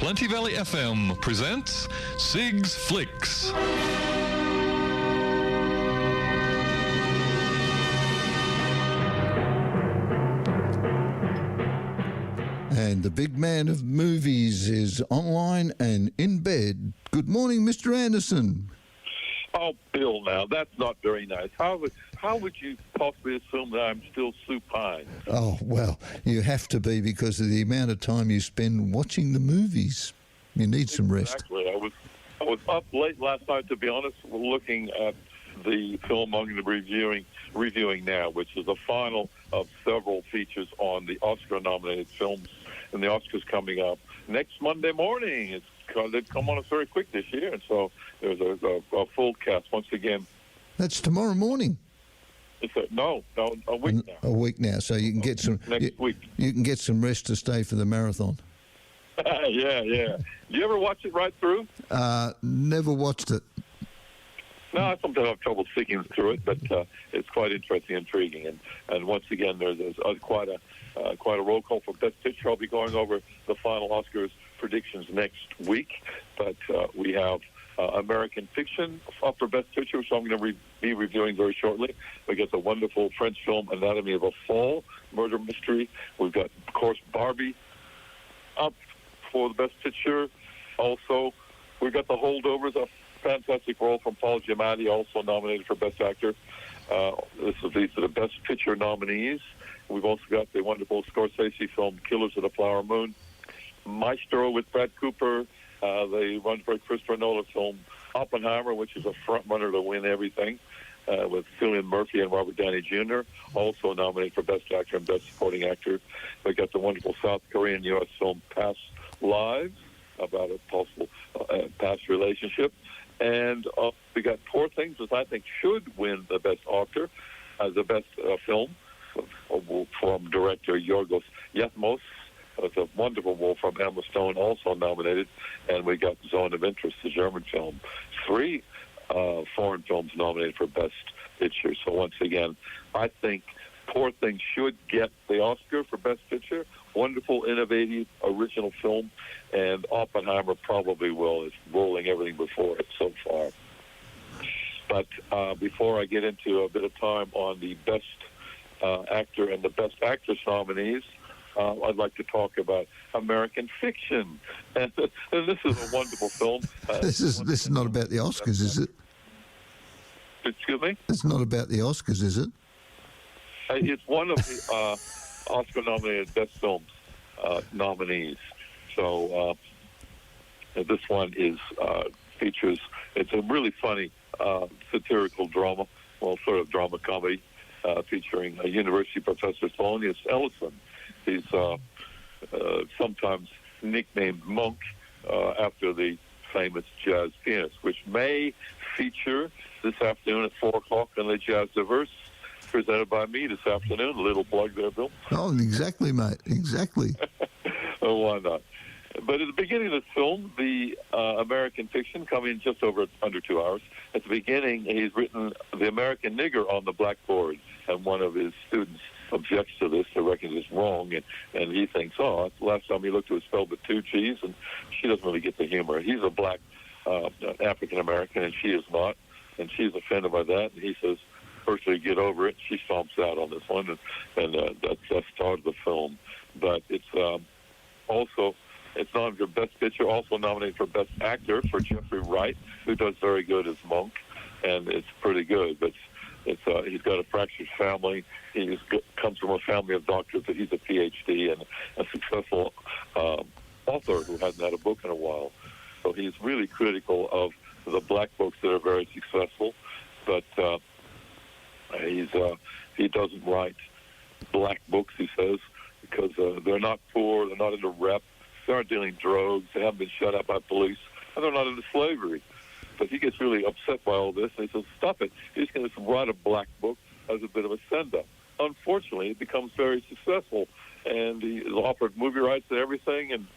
Plenty Valley FM presents Sig's Flicks. And the big man of movies is online and in bed. Good morning, Mr. Anderson. Oh, Bill, now, that's not very nice. How would you possibly assume that I'm still supine? Oh, well, you have to be because of the amount of time you spend watching the movies. You need some rest. Exactly. I was up late last night, to be honest, looking at the film I'm going to be reviewing now, which is the final of several features on the Oscar-nominated films, and the Oscars coming up next Monday morning. They've come on us very quick this year, and so there's a full cast once again. That's tomorrow morning. No, a week now. A week now, so you can get some next week. You can get some rest to stay for the marathon. Yeah. You ever watch it right through? Never watched it. No, I sometimes have trouble sticking through it, but it's quite interesting, intriguing, and once again, there's quite a roll call for Best Picture. I'll be going over the final Oscars predictions next week, but we have American Fiction up for Best Picture, which I'm going to be reviewing very shortly. We get the wonderful French film Anatomy of a Fall, murder mystery. We've got, of course, Barbie up for the Best Picture. Also, we've got The Holdovers, a fantastic role from Paul Giamatti, also nominated for Best Actor. These are the Best Picture nominees. We've also got the wonderful Scorsese film Killers of the Flower Moon, Maestro with Brad Cooper, the wonderful Christopher Nolan film Oppenheimer, which is a front runner to win everything, with Cillian Murphy and Robert Downey Jr., also nominated for Best Actor and Best Supporting Actor. We got the wonderful South Korean U.S. film Past Lives, about a possible past relationship. And we got Poor Things, which I think should win the Best Oscar as the Best film from director Yorgos Lanthimos. It's a wonderful role from Emma Stone, also nominated. And we got Zone of Interest, the German film. 3 foreign films nominated for Best Picture. So once again, I think Poor Things should get the Oscar for Best Picture. Wonderful, innovative, original film. And Oppenheimer probably will. It's rolling everything before it so far. But before I get into a bit of time on the Best Actor and the Best Actress nominees, I'd like to talk about American Fiction. And this is a wonderful film. This is not about the Oscars, is it? Excuse me? It's not about the Oscars, is it? It's one of the Oscar-nominated Best Films nominees. So this one features, it's a really funny satirical drama, well, sort of drama comedy, featuring a university professor, Thelonious Ellison. He's sometimes nicknamed Monk after the famous jazz pianist, which may feature this afternoon at 4 o'clock on the Jazz Diverse, presented by me this afternoon. A little plug there, Bill. Oh, exactly, mate. Exactly. Oh, why not? But at the beginning of this film, the American Fiction, coming in just under 2 hours, at the beginning, he's written the American nigger on the blackboard, and one of his students objects to this, reckons it's wrong, and he thinks, last time he looked, it was spelled with 2 G's, and she doesn't really get the humor. He's a black African-American, and she is not, and she's offended by that, and he says, firstly, get over it. She stomps out on this one, and that's the start of the film. But it's also, it's nominated for Best Picture, also nominated for Best Actor for Jeffrey Wright, who does very good as Monk, and it's pretty good. But he's got a fractured family. He comes from a family of doctors, but he's a PhD and a successful author who hasn't had a book in a while. So he's really critical of the black books that are very successful, but he doesn't write black books, he says, because they're not poor, they're not into rep, they aren't dealing drugs, they haven't been shut up by police, and they're not into slavery. But he gets really upset by all this, and he says, stop it. He's going to write a black book as a bit of a send-up. Unfortunately, it becomes very successful, and he is offered movie rights and everything, and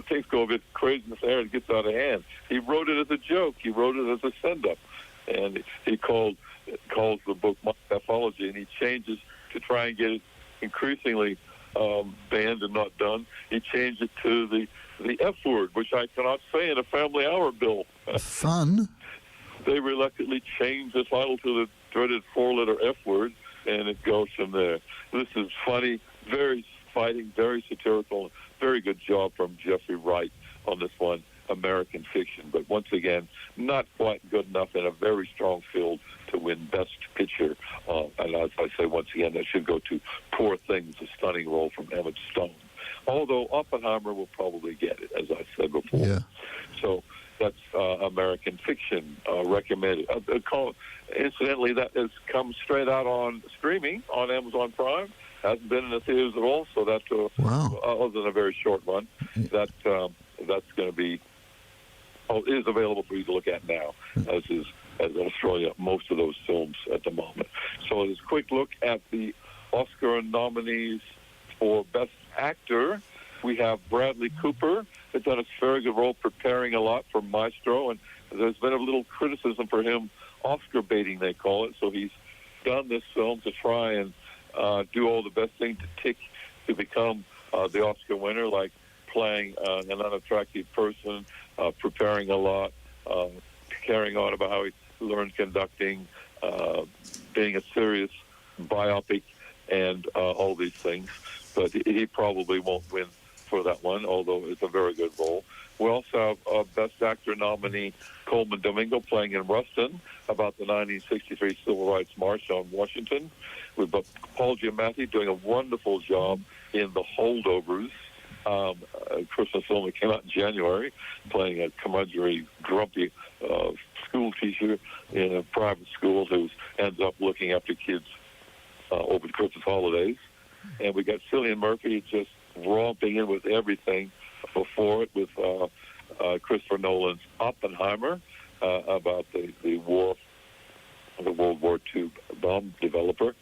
things go a bit crazy in there, and it gets out of hand. He wrote it as a joke. He wrote it as a send-up, and he calls the book My Pathology, and he changes to try and get it increasingly banned and not done. He changed it to the F word, which I cannot say in a family hour bill. Fun. They reluctantly changed the title to the dreaded four-letter F word, and it goes from there. This is funny, very fighting, very satirical, very good job from Jeffrey Wright on this one, American Fiction. But once again, not quite good enough in a very strong field to win Best Picture. And as I say, once again, that should go to Poor Things, a stunning role from Emma Stone. Although Oppenheimer will probably get it, as I said before. Yeah. So that's American Fiction, recommended. Incidentally, that has come straight out on streaming on Amazon Prime. Hasn't been in the theaters at all, so that's Wow. other than a very short one. That's going to be. Oh, it is available for you to look at now, as in Australia, most of those films at the moment. So it's a quick look at the Oscar nominees for Best Actor. We have Bradley Cooper, has done a very good role preparing a lot for Maestro, and there's been a little criticism for him, Oscar baiting they call it. So he's done this film to try and do all the best things to become the Oscar winner, like playing an unattractive person, preparing a lot, carrying on about how he learned conducting, being a serious biopic, and all these things. But he probably won't win for that one, although it's a very good role. We also have Best Actor nominee Coleman Domingo playing in Rustin about the 1963 Civil Rights March on Washington. We've got Paul Giamatti doing a wonderful job in The Holdovers, a Christmas film that came out in January, playing a curmudgeonly, grumpy school teacher in a private school who ends up looking after kids over the Christmas holidays. And we got Cillian Murphy just romping in with everything before it with Christopher Nolan's Oppenheimer about the war, the World War II bomb developer.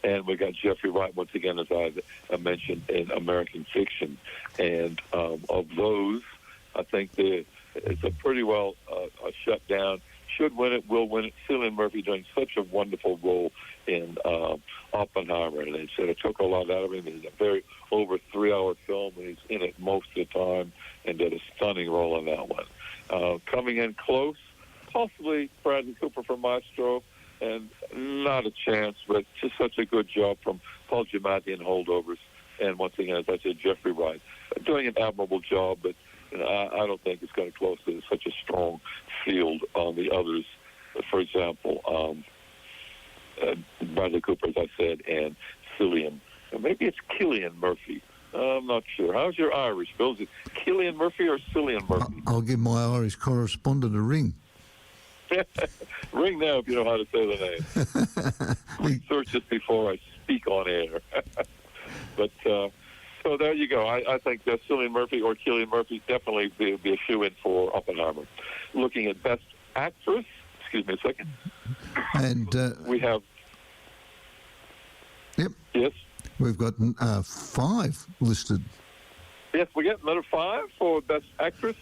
And we got Jeffrey Wright, once again, as I mentioned, in American Fiction. And of those, I think it's a pretty well shut down. Should win it, will win it. Cillian Murphy doing such a wonderful role in Oppenheimer. And they said it took a lot out of him. It's a very over 3-hour film, and he's in it most of the time and did a stunning role in that one. Coming in close, possibly Bradley Cooper from Maestro, and not a chance, but just such a good job from Paul Giamatti in Holdovers. And once again, as I said, Jeffrey Wright doing an admirable job, but I don't think it's going to close to such a strong field on the others. For example, Bradley Cooper, as I said, and Cillian. Maybe it's Cillian Murphy. I'm not sure. How's your Irish, Bill? Is it Cillian Murphy or Cillian Murphy? I'll give my Irish correspondent a ring. Ring now if you know how to say the name. Search this before I speak on air. But so there you go. I think that Cillian Murphy or Cillian Murphy definitely be a shoe-in for Oppenheimer. Looking at Best Actress, excuse me a second. And we have. Yep. Yes. We've got 5 listed. Yes, we get another 5 for Best Actress.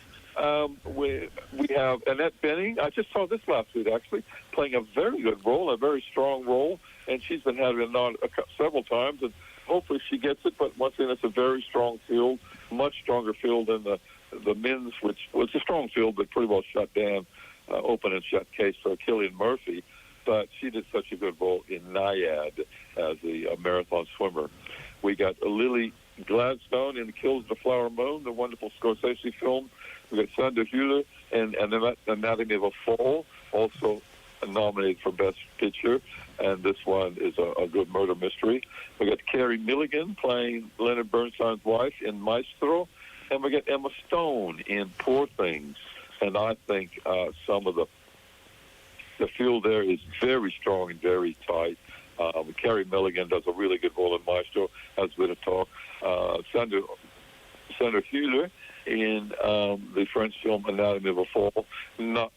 We have Annette Bening. I just saw this last week, actually, playing a very good role, a very strong role, and she's been having it on several times, and hopefully she gets it. But once again, it's a very strong field, much stronger field than the men's, which was a strong field, but pretty well shut down, open and shut case for Cillian Murphy. But she did such a good role in Naiad as the marathon swimmer. We got Lily Gladstone in Kills the Flower Moon, the wonderful Scorsese film. We got Sandra Hüller and Anatomy of a Fall, also nominated for Best Picture, and this one is a good murder mystery. We got Carey Mulligan playing Leonard Bernstein's wife in Maestro, and we got Emma Stone in Poor Things. And I think some of the field there is very strong and very tight. Carey Mulligan does a really good role in Maestro, has a bit of talk. Sandra Hüller in the French film Anatomy of a Fall, not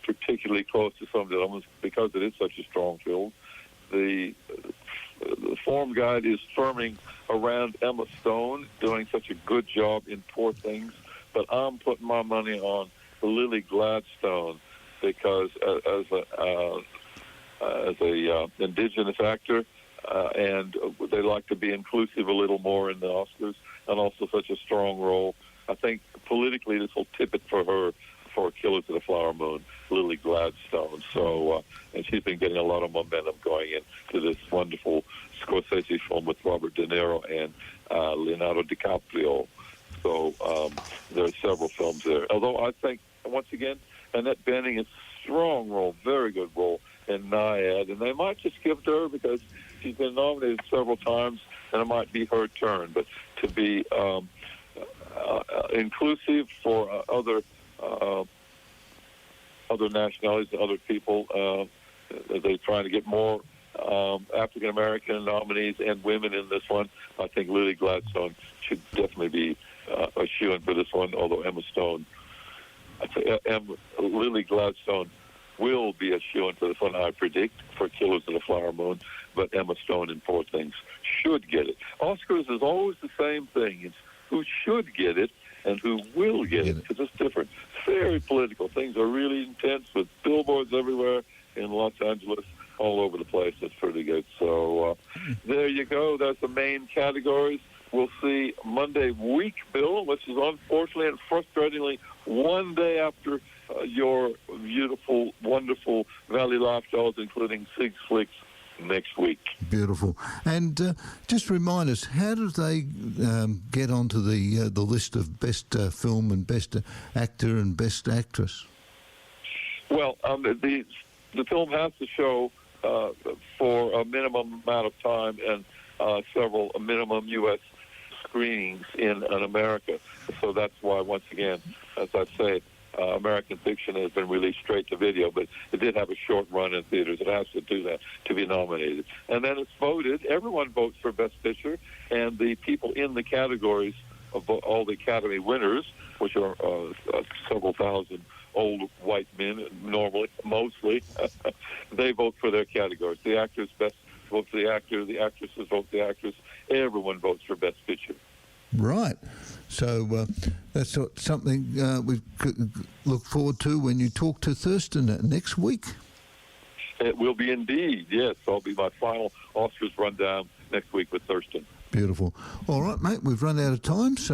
particularly close to some of the others because it is such a strong field. The form guide is firming around Emma Stone, doing such a good job in Poor Things, but I'm putting my money on Lily Gladstone because as a indigenous actor, and they like to be inclusive a little more in the Oscars, and also such a strong role. I think politically this will tip it for her for Killers of the Flower Moon, Lily Gladstone. So, and she's been getting a lot of momentum going into this wonderful Scorsese film with Robert De Niro and Leonardo DiCaprio. So there are several films there. Although I think, once again, Annette Bening is a strong role, very good role in Nyad, and they might just give it to her because she's been nominated several times, and it might be her turn. But to be inclusive for other nationalities, other people, they're trying to get more African American nominees and women in this one. I think Lily Gladstone should definitely be a shoo-in for this one. Although Emma Stone, Lily Gladstone will be a shoo-in for this one, I predict, for Killers of the Flower Moon. But Emma Stone in Poor Things should get it. Oscars is always the same thing. It's who should get it and who will get it, because it's different. Very political. Things are really intense with billboards everywhere in Los Angeles, all over the place. It's pretty good. So there you go. That's the main categories. We'll see Monday week, Bill, which is unfortunately and frustratingly one day after your beautiful, wonderful Valley Life shows, including Six Flicks, next week. Beautiful. And just remind us, how do they get onto the list of best film and best actor and best actress? Well, the film has to show for a minimum amount of time and several minimum U.S. screenings in America. So that's why, once again, as I say, American Fiction has been released straight to video, but it did have a short run in theaters. It has to do that to be nominated. And then it's voted. Everyone votes for Best Picture, and the people in the categories of all the Academy winners, which are several thousand old white men, normally, mostly, they vote for their categories. The actors best vote for the actor, the actresses vote for the actress. Everyone votes for Best Picture. Right. So that's something we look forward to when you talk to Thurston next week. It will be indeed, yes. I'll be my final Oscars rundown next week with Thurston. Beautiful. All right, mate, we've run out of time. So